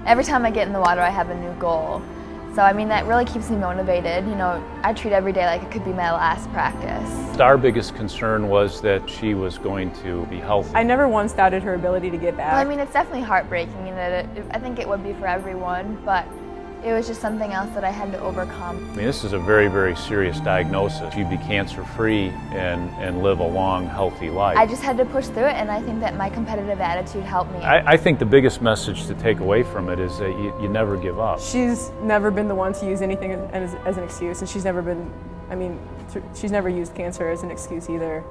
every time I get in the water, I have a new goal. So, I mean, that really keeps me motivated. You know, I treat every day like it could be my last practice. Our biggest concern was that she was going to be healthy. I never once doubted her ability to get back. Well, I mean, it's definitely heartbreaking, and I think it would be for everyone, but it was just something else that I had to overcome. I mean, this is a very, very serious diagnosis. She'd be cancer-free and live a long, healthy life. I just had to push through it, and I think that my competitive attitude helped me. I think the biggest message to take away from it is that you never give up. She's never been the one to use anything as an excuse, and she's never been, she's never used cancer as an excuse either.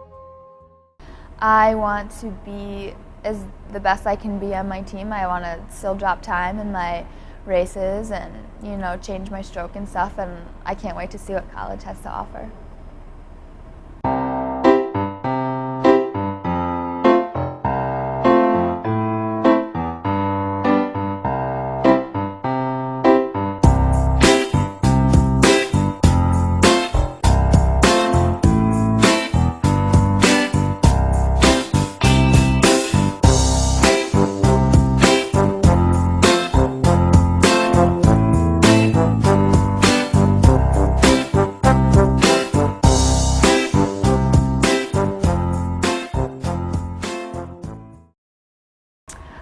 I want to be the best I can be on my team. I want to still drop time in my races and, you know, change my stroke and stuff, and I can't wait to see what college has to offer.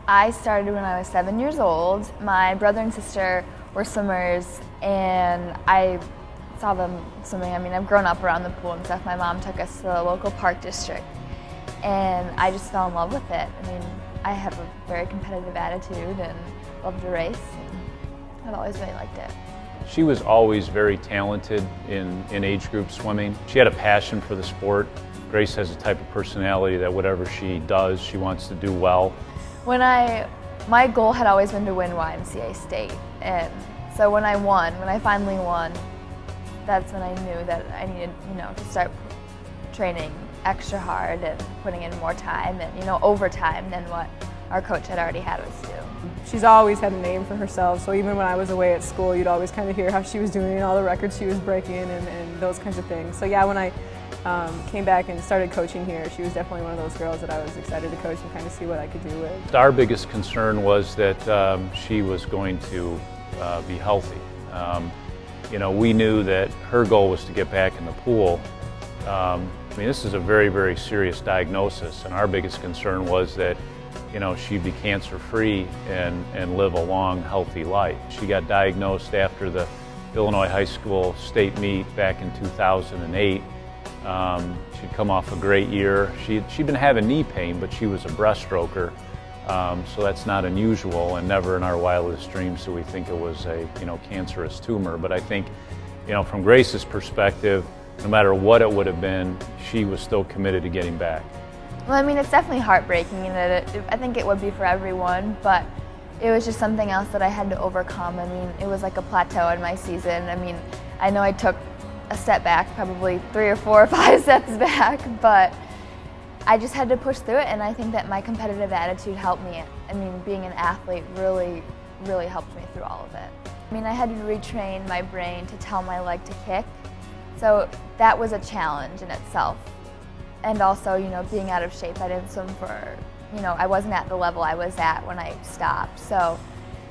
I started when I was 7 years old. My brother and sister were swimmers, and I saw them swimming. I mean, I've grown up around the pool and stuff. My mom took us to the local park district, and I just fell in love with it. I mean, I have a very competitive attitude and love to race, and I've always really liked it. She was always very talented in age group swimming. She had a passion for the sport. Grace has a type of personality that whatever she does, she wants to do well. My goal had always been to win YMCA state, and so when I finally won, that's when I knew that I needed, you know, to start training extra hard and putting in more time and, you know, overtime than what our coach had already had us do. She's always had a name for herself, so even when I was away at school, you'd always kind of hear how she was doing and all the records she was breaking and those kinds of things. So yeah, when I came back and started coaching here, she was definitely one of those girls that I was excited to coach and kind of see what I could do with. Our biggest concern was that she was going to be healthy. You know, we knew that her goal was to get back in the pool. I mean, this is a very, very serious diagnosis, and our biggest concern was that, you know, she'd be cancer-free and live a long, healthy life. She got diagnosed after the Illinois High School state meet back in 2008. She'd come off a great year. She'd been having knee pain, but she was a breaststroker, so that's not unusual and never in our wildest dreams do we think it was a, you know, cancerous tumor. But I think, you know, from Grace's perspective, no matter what it would have been, she was still committed to getting back. Well, I mean, it's definitely heartbreaking, and I think it would be for everyone, but it was just something else that I had to overcome. I mean, it was like a plateau in my season. I mean, I know I took a step back, probably 3 or 4 or 5 steps back, but I just had to push through it, and I think that my competitive attitude helped me. I mean, being an athlete really, really helped me through all of it. I mean, I had to retrain my brain to tell my leg to kick, so that was a challenge in itself. And also, you know, being out of shape, I didn't swim for, you know, I wasn't at the level I was at when I stopped, so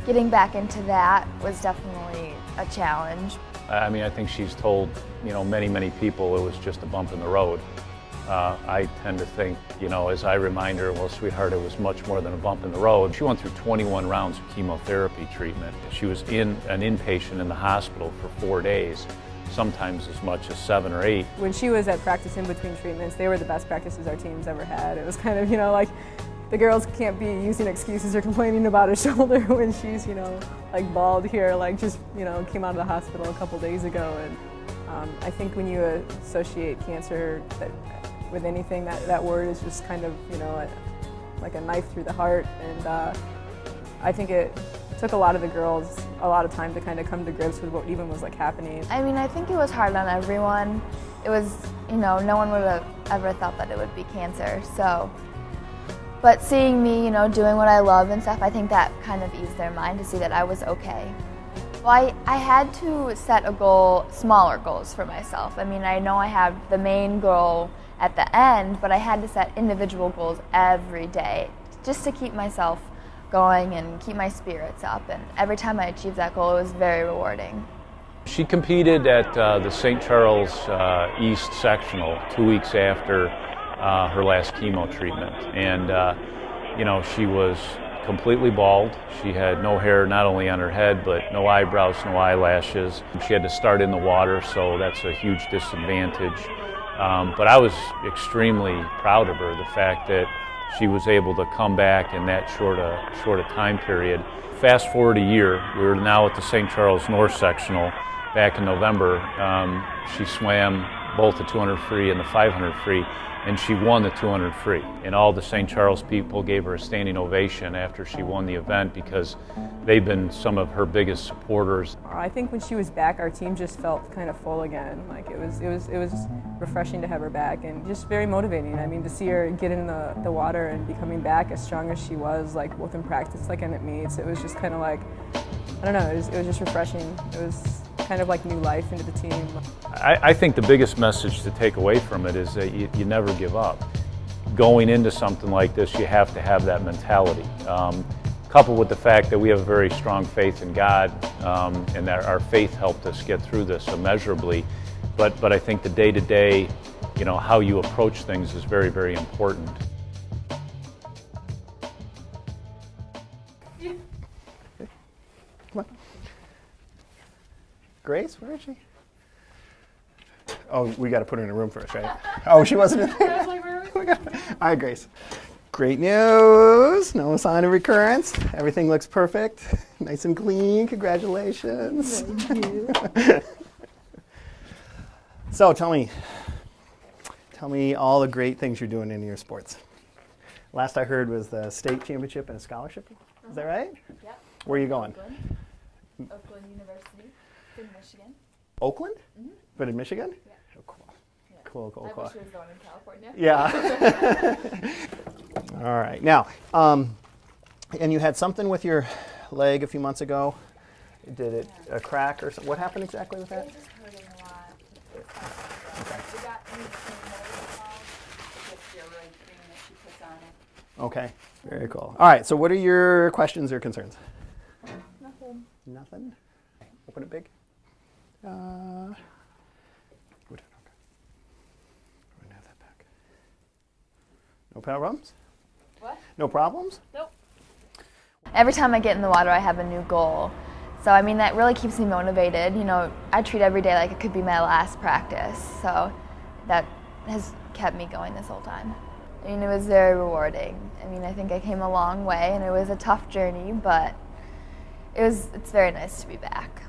getting back into that was definitely a challenge. I mean, I think she's told, you know, many, many people it was just a bump in the road. I tend to think, you know, as I remind her, well, sweetheart, it was much more than a bump in the road. She went through 21 rounds of chemotherapy treatment. She was an inpatient in the hospital for 4 days, sometimes as much as 7 or 8. When she was at practice in between treatments, they were the best practices our team's ever had. It was kind of, you know, like, the girls can't be using excuses or complaining about her shoulder when she's, you know, like bald here, like just, you know, came out of the hospital a couple days ago. And I think when you associate cancer with anything, that word is just kind of, you know, like a knife through the heart. And I think it took a lot of the girls a lot of time to kind of come to grips with what even was like happening. I mean, I think it was hard on everyone. It was, you know, no one would have ever thought that it would be cancer, so. But seeing me, you know, doing what I love and stuff, I think that kind of eased their mind to see that I was okay. Well, I had to set a goal, smaller goals for myself. I mean, I know I have the main goal at the end, but I had to set individual goals every day just to keep myself going and keep my spirits up. And every time I achieved that goal, it was very rewarding. She competed at the St. Charles East Sectional 2 weeks after her last chemo treatment. And, you know, she was completely bald. She had no hair not only on her head, but no eyebrows, no eyelashes. She had to start in the water, so that's a huge disadvantage. But I was extremely proud of her, the fact that she was able to come back in that short a time period. Fast forward a year, we were now at the St. Charles North Sectional. Back in November, she swam both the 200 free and the 500 free, and she won the 200 free. And all the St. Charles people gave her a standing ovation after she won the event because they've been some of her biggest supporters. I think when she was back, our team just felt kind of full again. Like it was refreshing to have her back and just very motivating. I mean, to see her get in the water and be coming back as strong as she was, like both in practice, like and at meets, it was just kind of like, I don't know, it was just refreshing. It was kind of like new life into the team. I think the biggest message to take away from it is that you never give up. Going into something like this, you have to have that mentality. Coupled with the fact that we have a very strong faith in God, and that our faith helped us get through this immeasurably. But I think the day-to-day, you know, how you approach things is very, very important. Come on. Grace, where is she? Oh, we got to put her in a room first, right? Oh, she wasn't in there? I was like, where are we? All right, Grace. Great news. No sign of recurrence. Everything looks perfect. Nice and clean. Congratulations. Thank you. So tell me all the great things you're doing in your sports. Last I heard was the state championship and a scholarship. Is that right? Yep. Where are you going? Oakland University in Michigan. Oakland? Mm-hmm. But in Michigan? Yeah. Oh, cool. Yeah. Cool. I wish it was the one in California. Yeah. All right. Now, and you had something with your leg a few months ago. Did it a crack or something? What happened exactly with that? It was just hurting a lot. Okay. We got the steroid cream that she puts on it. Okay. Very cool. All right. So what are your questions or concerns? Nothing. Nothing? Open it big. We're done. Okay. We're going to have that back. No problems? What? No problems? Nope. Every time I get in the water, I have a new goal. So, I mean, that really keeps me motivated. You know, I treat every day like it could be my last practice. So that has kept me going this whole time. I mean, it was very rewarding. I mean, I think I came a long way, and it was a tough journey, but it's very nice to be back.